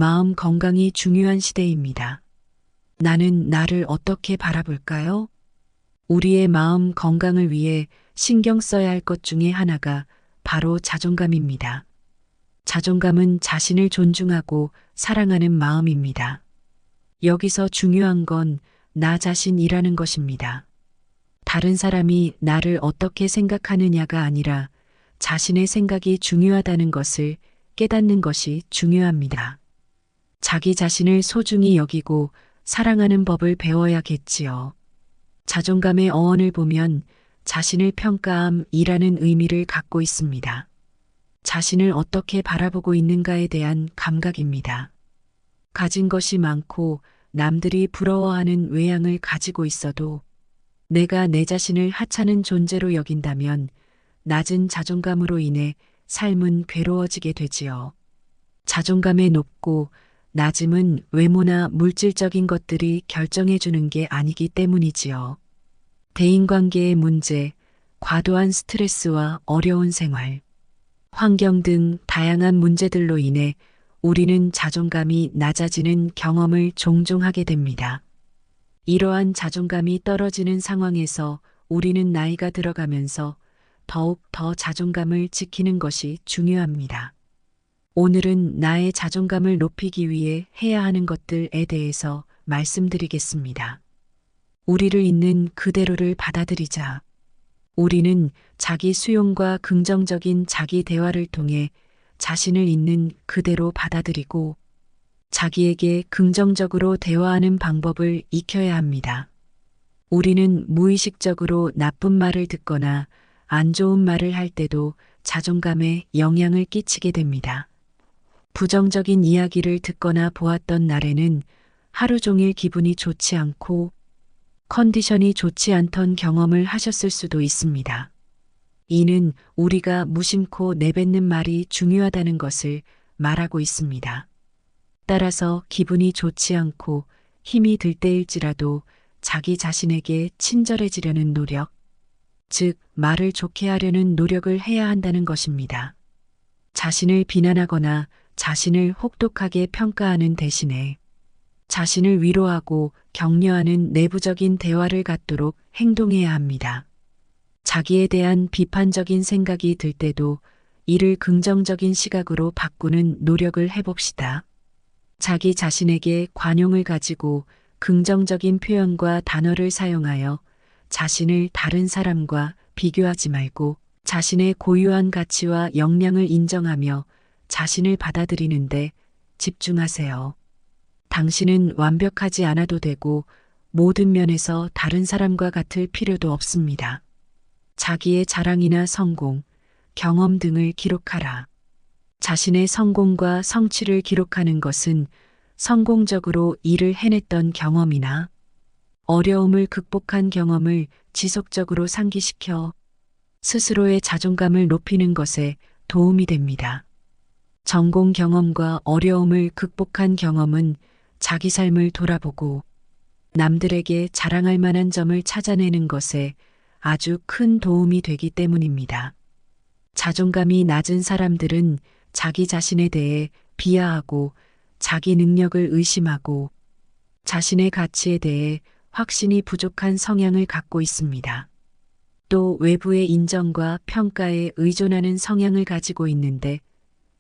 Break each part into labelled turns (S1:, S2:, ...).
S1: 마음 건강이 중요한 시대입니다. 나는 나를 어떻게 바라볼까요? 우리의 마음 건강을 위해 신경 써야 할 것 중에 하나가 바로 자존감입니다. 자존감은 자신을 존중하고 사랑하는 마음입니다. 여기서 중요한 건 나 자신이라는 것입니다. 다른 사람이 나를 어떻게 생각하느냐가 아니라 자신의 생각이 중요하다는 것을 깨닫는 것이 중요합니다. 자기 자신을 소중히 여기고 사랑하는 법을 배워야겠지요. 자존감의 어원을 보면 자신을 평가함이라는 의미를 갖고 있습니다. 자신을 어떻게 바라보고 있는가에 대한 감각입니다. 가진 것이 많고 남들이 부러워하는 외양을 가지고 있어도 내가 내 자신을 하찮은 존재로 여긴다면 낮은 자존감으로 인해 삶은 괴로워지게 되지요. 자존감의 높고 낮음은 외모나 물질적인 것들이 결정해 주는 게 아니기 때문이지요. 대인관계의 문제, 과도한 스트레스와 어려운 생활, 환경 등 다양한 문제들로 인해 우리는 자존감이 낮아지는 경험을 종종 하게 됩니다. 이러한 자존감이 떨어지는 상황에서 우리는 나이가 들어가면서 더욱 더 자존감을 지키는 것이 중요합니다. 오늘은 나의 자존감을 높이기 위해 해야 하는 것들에 대해서 말씀드리겠습니다. 우리를 있는 그대로를 받아들이자. 우리는 자기 수용과 긍정적인 자기 대화를 통해 자신을 있는 그대로 받아들이고 자기에게 긍정적으로 대화하는 방법을 익혀야 합니다. 우리는 무의식적으로 나쁜 말을 듣거나 안 좋은 말을 할 때도 자존감에 영향을 끼치게 됩니다. 부정적인 이야기를 듣거나 보았던 날에는 하루 종일 기분이 좋지 않고 컨디션이 좋지 않던 경험을 하셨을 수도 있습니다. 이는 우리가 무심코 내뱉는 말이 중요하다는 것을 말하고 있습니다. 따라서 기분이 좋지 않고 힘이 들 때일지라도 자기 자신에게 친절해지려는 노력, 즉 말을 좋게 하려는 노력을 해야 한다는 것입니다. 자신을 비난하거나 자신을 혹독하게 평가하는 대신에 자신을 위로하고 격려하는 내부적인 대화를 갖도록 행동해야 합니다. 자기에 대한 비판적인 생각이 들 때도 이를 긍정적인 시각으로 바꾸는 노력을 해봅시다. 자기 자신에게 관용을 가지고 긍정적인 표현과 단어를 사용하여 자신을 다른 사람과 비교하지 말고 자신의 고유한 가치와 역량을 인정하며 자신을 받아들이는데 집중하세요. 당신은 완벽하지 않아도 되고 모든 면에서 다른 사람과 같을 필요도 없습니다. 자기의 자랑이나 성공, 경험 등을 기록하라. 자신의 성공과 성취를 기록하는 것은 성공적으로 일을 해냈던 경험이나 어려움을 극복한 경험을 지속적으로 상기시켜 스스로의 자존감을 높이는 것에 도움이 됩니다.成功 경험과 어려움을 극복한 경험은 자기 삶을 돌아보고 남들에게 자랑할 만한 점을 찾아내는 것에 아주 큰 도움이 되기 때문입니다. 자존감이 낮은 사람들은 자기 자신에 대해 비하하고 자기 능력을 의심하고 자신의 가치에 대해 확신이 부족한 성향을 갖고 있습니다. 또 외부의 인정과 평가에 의존하는 성향을 가지고 있는데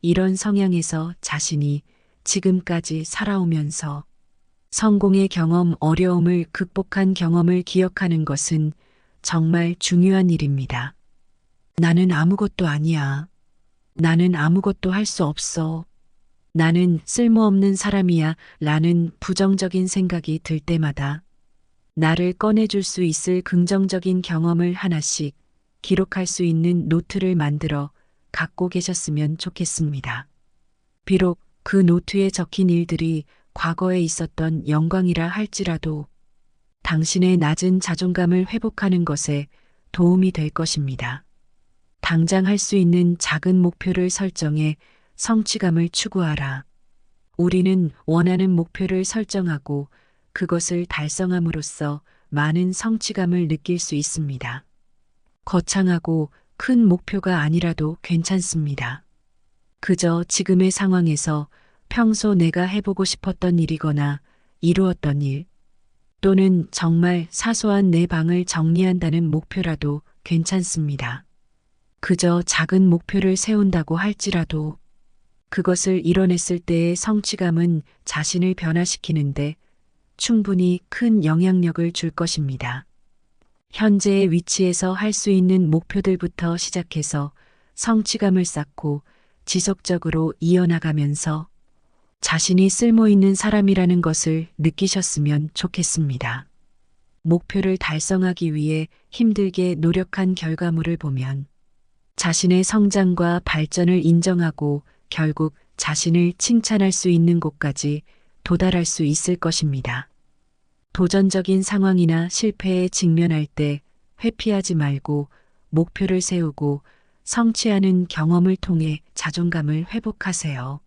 S1: 이런 성향에서 자신이 지금까지 살아오면서 성공의 경험, 어려움을 극복한 경험을 기억하는 것은 정말 중요한 일입니다. 나는 아무것도 아니야. 나는 아무것도 할 수 없어. 나는 쓸모없는 사람이야 라는 부정적인 생각이 들 때마다 나를 꺼내줄 수 있을 긍정적인 경험을 하나씩 기록할 수 있는 노트를 만들어 갖고 계셨으면 좋겠습니다. 비록 그 노트에 적힌 일들이 과거에 있었던 영광이라 할지라도 당신의 낮은 자존감을 회복하는 것에 도움이 될 것입니다. 당장 할 수 있는 작은 목표를 설정해 성취감을 추구하라. 우리는 원하는 목표를 설정하고 그것을 달성함으로써 많은 성취감을 느낄 수 있습니다. 거창하고 큰 목표가 아니라도 괜찮습니다. 그저 지금의 상황에서 평소 내가 해보고 싶었던 일이거나 이루었던 일, 또는 정말 사소한 내 방을 정리한다는 목표라도 괜찮습니다. 그저 작은 목표를 세운다고 할지라도 그것을 이뤄냈을 때의 성취감은 자신을 변화시키는데 충분히 큰 영향력을 줄 것입니다. 현재의 위치에서 할 수 있는 목표들부터 시작해서 성취감을 쌓고 지속적으로 이어나가면서 자신이 쓸모있는 사람이라는 것을 느끼셨으면 좋겠습니다. 목표를 달성하기 위해 힘들게 노력한 결과물을 보면 자신의 성장과 발전을 인정하고 결국 자신을 칭찬할 수 있는 곳까지 도달할 수 있을 것입니다. 도전적인 상황이나 실패에 직면할 때 회피하지 말고 목표를 세우고 성취하는 경험을 통해 자존감을 회복하세요.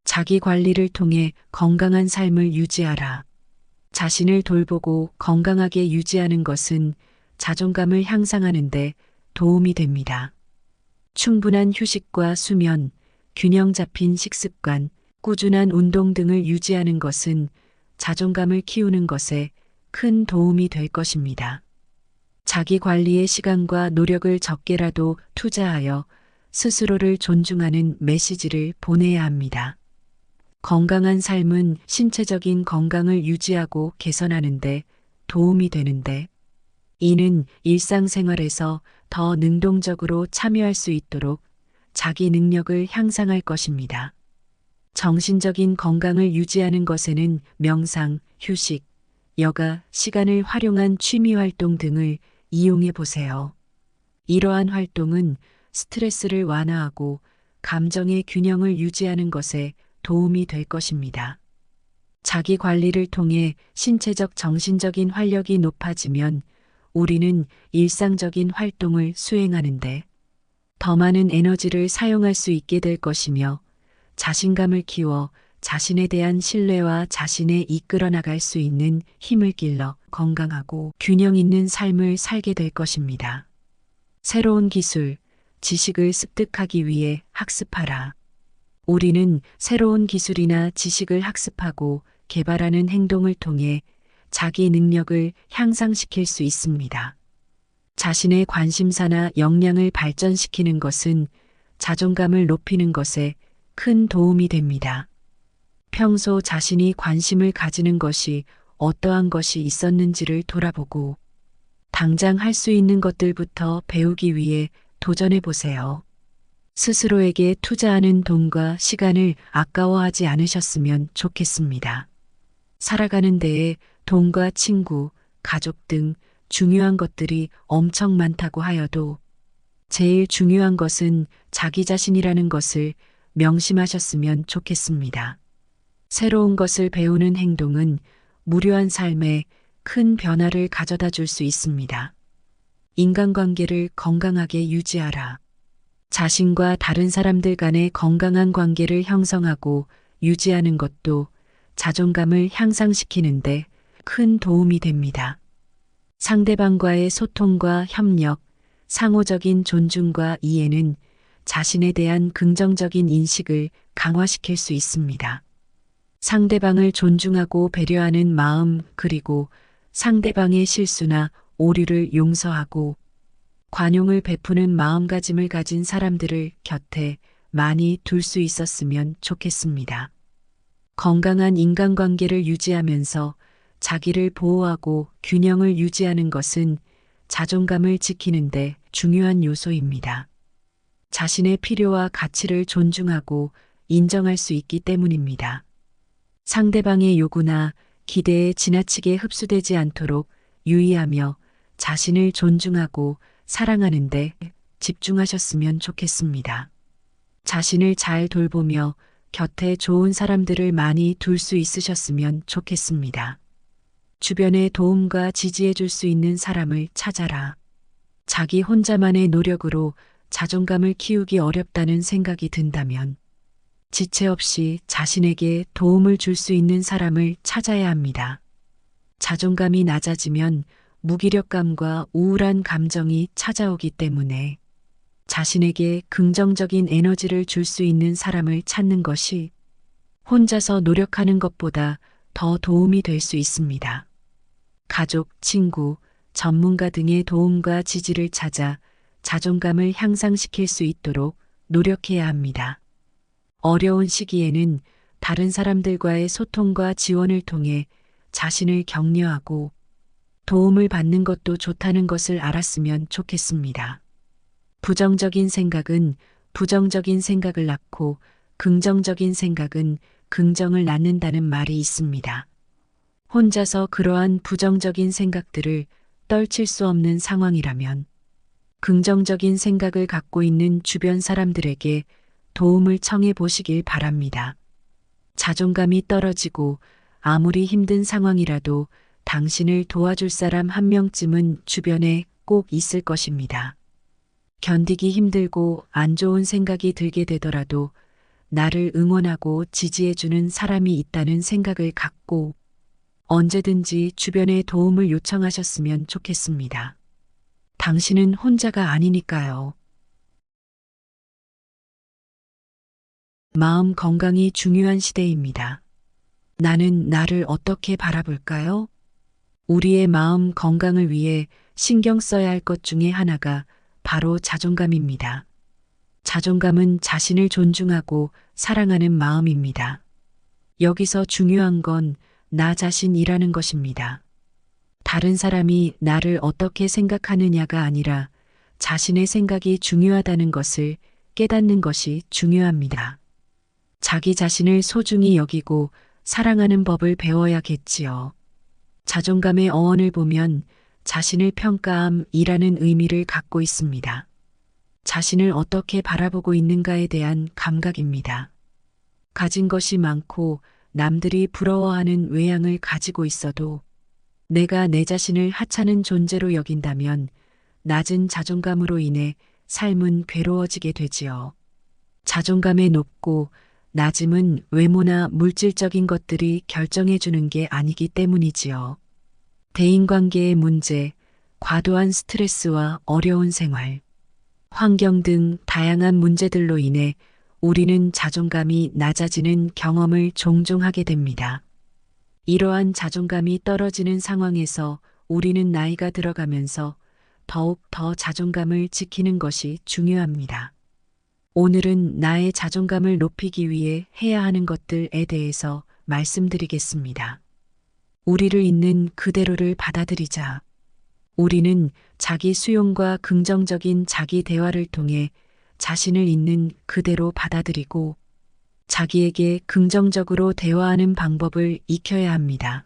S1: 자기 관리를 통해 건강한 삶을 유지하라. 자신을 돌보고 건강하게 유지하는 것은 자존감을 향상하는 데 도움이 됩니다. 충분한 휴식과 수면, 균형 잡힌 식습관, 꾸준한 운동 등을 유지하는 것은 자존감을 키우는 것에 큰 도움이 될 것입니다. 자기 관리에 시간과 노력을 적게라도 투자하여 스스로를 존중하는 메시지를 보내야 합니다. 건강한 삶은 신체적인 건강을 유지하고 개선하는 데 도움이 되는데, 이는 일상생활에서 더 능동적으로 참여할 수 있도록 자기 능력을 향상할 것입니다. 정신적인 건강을 유지하는 것에는 명상, 휴식, 여가, 시간을 활용한 취미 활동 등을 이용해 보세요. 이러한 활동은 스트레스를 완화하고 감정의 균형을 유지하는 것에 도움이 될 것입니다. 자기 관리를 통해 신체적 정신적인 활력이 높아지면 우리는 일상적인 활동을 수행하는데 더 많은 에너지를 사용할 수 있게 될 것이며 자신감을 키워 자신에 대한 신뢰와 자신에 이끌어 나갈 수 있는 힘을 길러 건강하고 균형 있는 삶을 살게 될 것입니다. 새로운 기술, 지식을 습득하기 위해 학습하라. 우리는 새로운 기술이나 지식을 학습하고 개발하는 행동을 통해 자기 능력을 향상시킬 수 있습니다. 자신의 관심사나 역량을 발전시키는 것은 자존감을 높이는 것에 큰 도움이 됩니다. 평소 자신이 관심을 가지는 것이 어떠한 것이 있었는지를 돌아보고 당장 할 수 있는 것들부터 배우기 위해 도전해 보세요. 스스로에게 투자하는 돈과 시간을 아까워하지 않으셨으면 좋겠습니다. 살아가는 데에 돈과 친구, 가족 등 중요한 것들이 엄청 많다고 하여도 제일 중요한 것은 자기 자신이라는 것을 명심하셨으면 좋겠습니다. 새로운 것을 배우는 행동은 무료한 삶에 큰 변화를 가져다 줄 수 있습니다. 인간관계를 건강하게 유지하라. 자신과 다른 사람들 간의 건강한 관계를 형성하고 유지하는 것도 자존감을 향상시키는데 큰 도움이 됩니다. 상대방과의 소통과 협력, 상호적인 존중과 이해는 자신에 대한 긍정적인 인식을 강화시킬 수 있습니다. 상대방을 존중하고 배려하는 마음, 그리고 상대방의 실수나 오류를 용서하고 관용을 베푸는 마음가짐을 가진 사람들을 곁에 많이 둘 수 있었으면 좋겠습니다. 건강한 인간관계를 유지하면서 자기를 보호하고 균형을 유지하는 것은 자존감을 지키는 데 중요한 요소입니다. 자신의 필요와 가치를 존중하고 인정할 수 있기 때문입니다. 상대방의 요구나 기대에 지나치게 흡수되지 않도록 유의하며 자신을 존중하고 사랑하는 데 집중하셨으면 좋겠습니다. 자신을 잘 돌보며 곁에 좋은 사람들을 많이 둘 수 있으셨으면 좋겠습니다. 주변에 도움과 지지해 줄 수 있는 사람을 찾아라. 자기 혼자만의 노력으로 자존감을 키우기 어렵다는 생각이 든다면 지체 없이 자신에게 도움을 줄 수 있는 사람을 찾아야 합니다. 자존감이 낮아지면 무기력감과 우울한 감정이 찾아오기 때문에 자신에게 긍정적인 에너지를 줄 수 있는 사람을 찾는 것이 혼자서 노력하는 것보다 더 도움이 될 수 있습니다. 가족, 친구, 전문가 등의 도움과 지지를 찾아 자존감을 향상시킬 수 있도록 노력해야 합니다. 어려운 시기에는 다른 사람들과의 소통과 지원을 통해 자신을 격려하고 도움을 받는 것도 좋다는 것을 알았으면 좋겠습니다. 부정적인 생각은 부정적인 생각을 낳고 긍정적인 생각은 긍정을 낳는다는 말이 있습니다. 혼자서 그러한 부정적인 생각들을 떨칠 수 없는 상황이라면 긍정적인 생각을 갖고 있는 주변 사람들에게 도움을 청해 보시길 바랍니다. 자존감이 떨어지고 아무리 힘든 상황이라도 당신을 도와줄 사람 한 명쯤은 주변에 꼭 있을 것입니다. 견디기 힘들고 안 좋은 생각이 들게 되더라도 나를 응원하고 지지해주는 사람이 있다는 생각을 갖고 언제든지 주변에 도움을 요청하셨으면 좋겠습니다. 당신은 혼자가 아니니까요. 마음 건강이 중요한 시대입니다. 나는 나를 어떻게 바라볼까요? 우리의 마음 건강을 위해 신경 써야 할 것 중에 하나가 바로 자존감입니다. 자존감은 자신을 존중하고 사랑하는 마음입니다. 여기서 중요한 건 나 자신이라는 것입니다. 다른 사람이 나를 어떻게 생각하느냐가 아니라 자신의 생각이 중요하다는 것을 깨닫는 것이 중요합니다. 자기 자신을 소중히 여기고 사랑하는 법을 배워야겠지요. 자존감의 어원을 보면 자신을 평가함이라는 의미를 갖고 있습니다. 자신을 어떻게 바라보고 있는가에 대한 감각입니다. 가진 것이 많고 남들이 부러워하는 외양을 가지고 있어도 내가 내 자신을 하찮은 존재로 여긴다면 낮은 자존감으로 인해 삶은 괴로워지게 되지요. 자존감의 높고 낮음은 외모나 물질적인 것들이 결정해 주는 게 아니기 때문이지요. 대인관계의 문제, 과도한 스트레스와 어려운 생활, 환경 등 다양한 문제들로 인해 우리는 자존감이 낮아지는 경험을 종종 하게 됩니다. 이러한 자존감이 떨어지는 상황에서 우리는 나이가 들어가면서 더욱 더 자존감을 지키는 것이 중요합니다. 오늘은 나의 자존감을 높이기 위해 해야 하는 것들에 대해서 말씀드리겠습니다. 우리를 있는 그대로를 받아들이자. 우리는 자기 수용과 긍정적인 자기 대화를 통해 자신을 있는 그대로 받아들이고 자기에게 긍정적으로 대화하는 방법을 익혀야 합니다.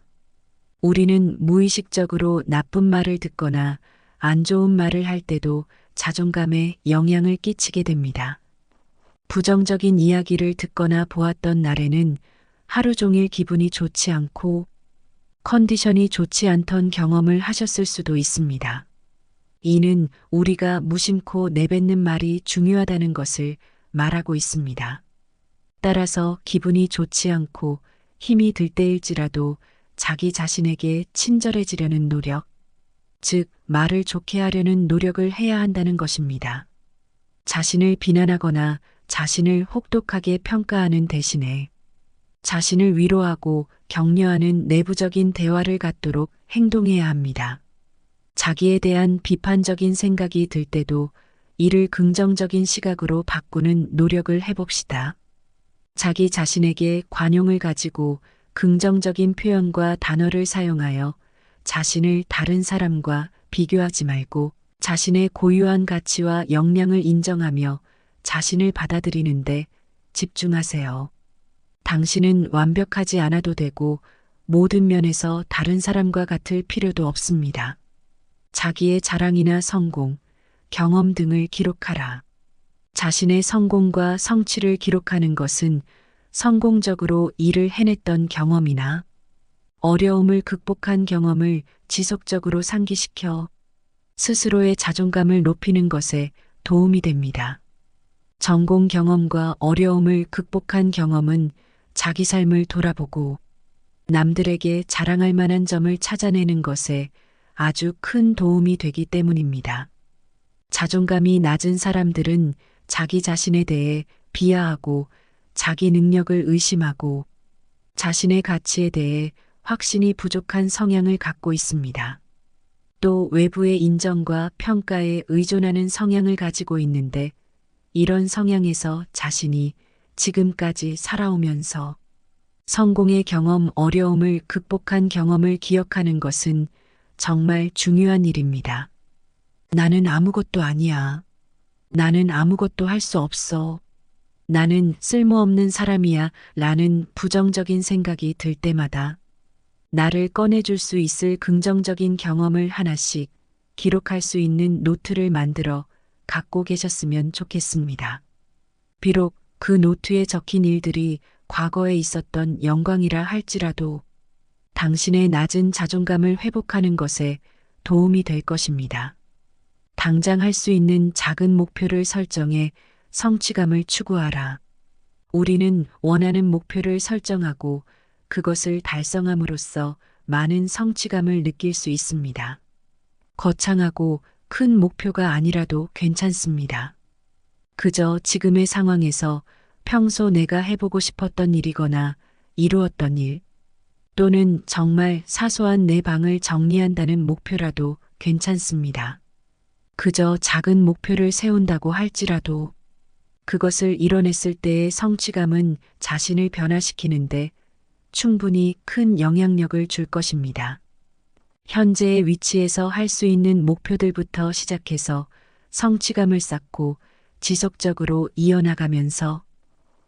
S1: 우리는 무의식적으로 나쁜 말을 듣거나 안 좋은 말을 할 때도 자존감에 영향을 끼치게 됩니다. 부정적인 이야기를 듣거나 보았던 날에는 하루 종일 기분이 좋지 않고 컨디션이 좋지 않던 경험을 하셨을 수도 있습니다. 이는 우리가 무심코 내뱉는 말이 중요하다는 것을 말하고 있습니다. 따라서 기분이 좋지 않고 힘이 들 때일지라도 자기 자신에게 친절해지려는 노력, 즉 말을 좋게 하려는 노력을 해야 한다는 것입니다. 자신을 비난하거나 자신을 혹독하게 평가하는 대신에 자신을 위로하고 격려하는 내부적인 대화를 갖도록 행동해야 합니다. 자기에 대한 비판적인 생각이 들 때도 이를 긍정적인 시각으로 바꾸는 노력을 해봅시다. 자기 자신에게 관용을 가지고 긍정적인 표현과 단어를 사용하여 자신을 다른 사람과 비교하지 말고 자신의 고유한 가치와 역량을 인정하며 자신을 받아들이는데 집중하세요. 당신은 완벽하지 않아도 되고 모든 면에서 다른 사람과 같을 필요도 없습니다. 자기의 자랑이나 성공, 경험 등을 기록하라. 자신의 성공과 성취를 기록하는 것은 성공적으로 일을 해냈던 경험이나 어려움을 극복한 경험을 지속적으로 상기시켜 스스로의 자존감을 높이는 것에 도움이 됩니다.成功 경험과 어려움을 극복한 경험은 자기 삶을 돌아보고 남들에게 자랑할 만한 점을 찾아내는 것에 아주 큰 도움이 되기 때문입니다. 자존감이 낮은 사람들은 자기 자신에 대해 비하하고 자기 능력을 의심하고 자신의 가치에 대해 확신이 부족한 성향을 갖고 있습니다. 또 외부의 인정과 평가에 의존하는 성향을 가지고 있는데 이런 성향에서 자신이 지금까지 살아오면서 성공의 경험, 어려움을 극복한 경험을 기억하는 것은 정말 중요한 일입니다. 나는 아무것도 아니야. 나는 아무것도 할 수 없어. 나는 쓸모없는 사람이야 라는 부정적인 생각이 들 때마다 나를 꺼내줄 수 있을 긍정적인 경험을 하나씩 기록할 수 있는 노트를 만들어 갖고 계셨으면 좋겠습니다. 비록 그 노트에 적힌 일들이 과거에 있었던 영광이라 할지라도 당신의 낮은 자존감을 회복하는 것에 도움이 될 것입니다. 당장 할 수 있는 작은 목표를 설정해 성취감을 추구하라. 우리는 원하는 목표를 설정하고 그것을 달성함으로써 많은 성취감을 느낄 수 있습니다. 거창하고 큰 목표가 아니라도 괜찮습니다. 그저 지금의 상황에서 평소 내가 해보고 싶었던 일이거나 이루었던 일, 또는 정말 사소한 내 방을 정리한다는 목표라도 괜찮습니다. 그저 작은 목표를 세운다고 할지라도 그것을 이뤄냈을 때의 성취감은 자신을 변화시키는데 충분히 큰 영향력을 줄 것입니다. 현재의 위치에서 할 수 있는 목표들부터 시작해서 성취감을 쌓고 지속적으로 이어나가면서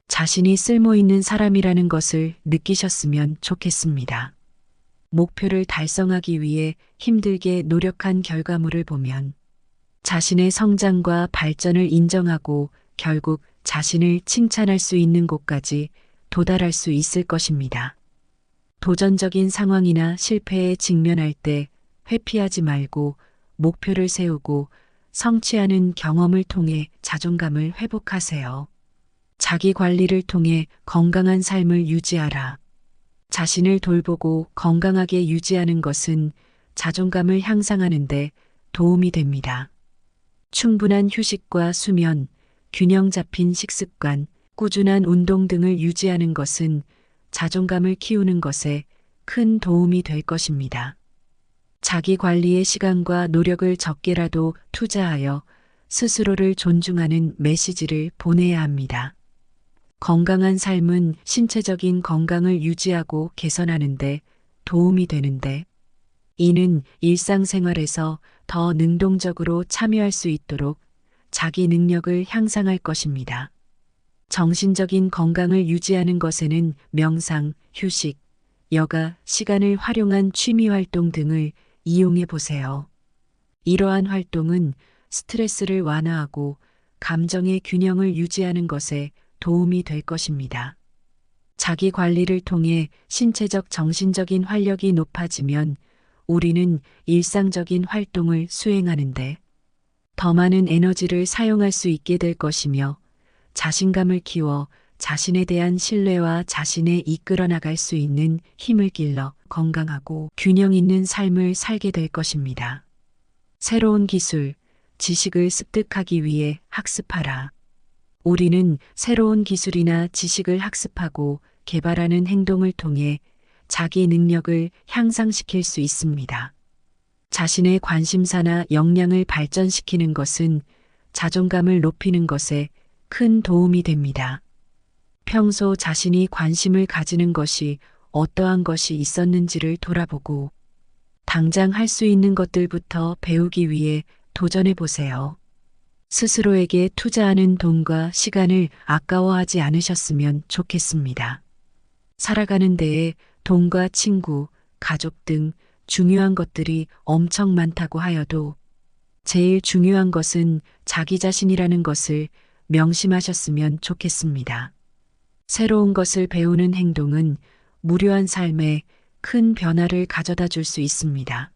S1: 자신이 쓸모있는 사람이라는 것을 느끼셨으면 좋겠습니다. 목표를 달성하기 위해 힘들게 노력한 결과물을 보면 자신의 성장과 발전을 인정하고 결국 자신을 칭찬할 수 있는 곳까지 도달할 수 있을 것입니다. 도전적인 상황이나 실패에 직면할 때 회피하지 말고 목표를 세우고 성취하는 경험을 통해 자존감을 회복하세요. 자기 관리를 통해 건강한 삶을 유지하라. 자신을 돌보고 건강하게 유지하는 것은 자존감을 향상하는 데 도움이 됩니다. 충분한 휴식과 수면, 균형 잡힌 식습관, 꾸준한 운동 등을 유지하는 것은 자존감을 키우는 것에 큰 도움이 될 것입니다. 자기 관리에 시간과 노력을 적게라도 투자하여 스스로를 존중하는 메시지를 보내야 합니다. 건강한 삶은 신체적인 건강을 유지하고 개선하는 데 도움이 되는데 이는 일상생활에서 더 능동적으로 참여할 수 있도록 자기 능력을 향상할 것입니다. 정신적인 건강을 유지하는 것에는 명상, 휴식, 여가, 시간을 활용한 취미 활동 등을 이용해 보세요. 이러한 활동은 스트레스를 완화하고 감정의 균형을 유지하는 것에 도움이 될 것입니다. 자기 관리를 통해 신체적 정신적인 활력이 높아지면 우리는 일상적인 활동을 수행하는데 더 많은 에너지를 사용할 수 있게 될 것이며 자신감을 키워 자신에 대한 신뢰와 자신에 이끌어 나갈 수 있는 힘을 길러 건강하고 균형 있는 삶을 살게 될 것입니다. 새로운 기술, 지식을 습득하기 위해 학습하라. 우리는 새로운 기술이나 지식을 학습하고 개발하는 행동을 통해 자기 능력을 향상시킬 수 있습니다. 자신의 관심사나 역량을 발전시키는 것은 자존감을 높이는 것에 큰 도움이 됩니다. 평소 자신이 관심을 가지는 것이 어떠한 것이 있었는지를 돌아보고 당장 할 수 있는 것들부터 배우기 위해 도전해 보세요. 스스로에게 투자하는 돈과 시간을 아까워하지 않으셨으면 좋겠습니다. 살아가는 데에 돈과 친구, 가족 등 중요한 것들이 엄청 많다고 하여도 제일 중요한 것은 자기 자신이라는 것을 명심하셨으면 좋겠습니다. 새로운 것을 배우는 행동은 무료한 삶에 큰 변화를 가져다 줄 수 있습니다.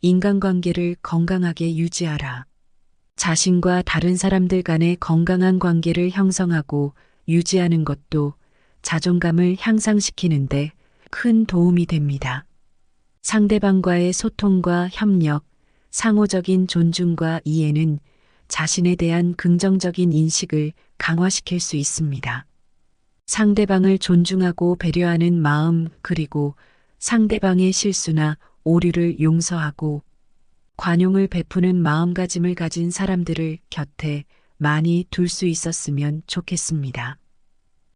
S1: 인간관계를 건강하게 유지하라. 자신과 다른 사람들 간의 건강한 관계를 형성하고 유지하는 것도 자존감을 향상시키는데 큰 도움이 됩니다. 상대방과의 소통과 협력, 상호적인 존중과 이해는 자신에 대한 긍정적인 인식을 강화시킬 수 있습니다. 상대방을 존중하고 배려하는 마음, 그리고 상대방의 실수나 오류를 용서하고 관용을 베푸는 마음가짐을 가진 사람들을 곁에 많이 둘 수 있었으면 좋겠습니다.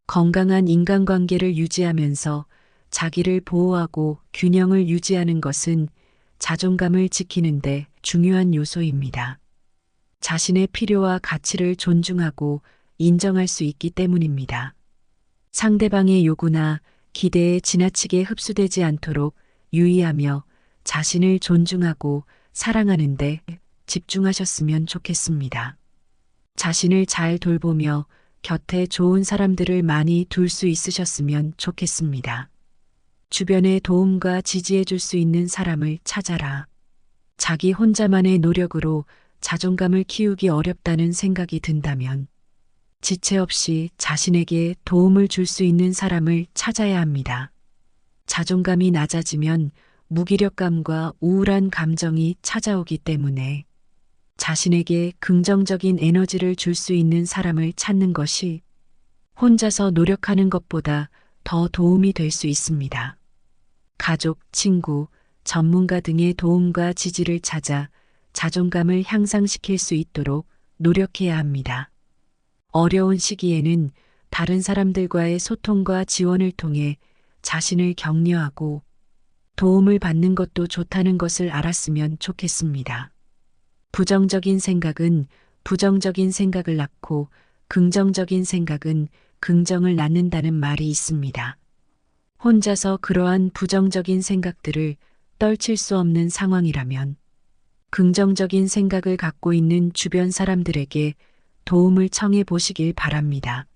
S1: 건강한 인간관계를 유지하면서 자기를 보호하고 균형을 유지하는 것은 자존감을 지키는데 중요한 요소입니다. 자신의 필요와 가치를 존중하고 인정할 수 있기 때문입니다. 상대방의 요구나 기대에 지나치게 흡수되지 않도록 유의하며 자신을 존중하고 사랑하는 데 집중하셨으면 좋겠습니다. 자신을 잘 돌보며 곁에 좋은 사람들을 많이 둘 수 있으셨으면 좋겠습니다. 주변에 도움과 지지해 줄 수 있는 사람을 찾아라. 자기 혼자만의 노력으로 자존감을 키우기 어렵다는 생각이 든다면 지체 없이 자신에게 도움을 줄 수 있는 사람을 찾아야 합니다. 자존감이 낮아지면 무기력감과 우울한 감정이 찾아오기 때문에 자신에게 긍정적인 에너지를 줄 수 있는 사람을 찾는 것이 혼자서 노력하는 것보다 더 도움이 될 수 있습니다. 가족, 친구, 전문가 등의 도움과 지지를 찾아 자존감을 향상시킬 수 있도록 노력해야 합니다. 어려운 시기에는 다른 사람들과의 소통과 지원을 통해 자신을 격려하고 도움을 받는 것도 좋다는 것을 알았으면 좋겠습니다. 부정적인 생각은 부정적인 생각을 낳고 긍정적인 생각은 긍정을 낳는다는 말이 있습니다. 혼자서 그러한 부정적인 생각들을 떨칠 수 없는 상황이라면 긍정적인 생각을 갖고 있는 주변 사람들에게 도움을 청해 보시길 바랍니다.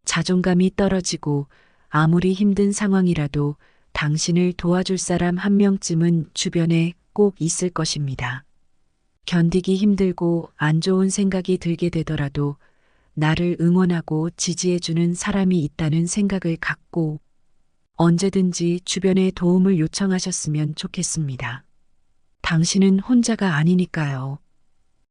S1: 자존감이 떨어지고 아무리 힘든 상황이라도 당신을 도와줄 사람 한 명쯤은 주변에 꼭 있을 것입니다. 견디기 힘들고 안 좋은 생각이 들게 되더라도 나를 응원하고 지지해주는 사람이 있다는 생각을 갖고 언제든지 주변에 도움을 요청하셨으면 좋겠습니다. 당신은 혼자가 아니니까요.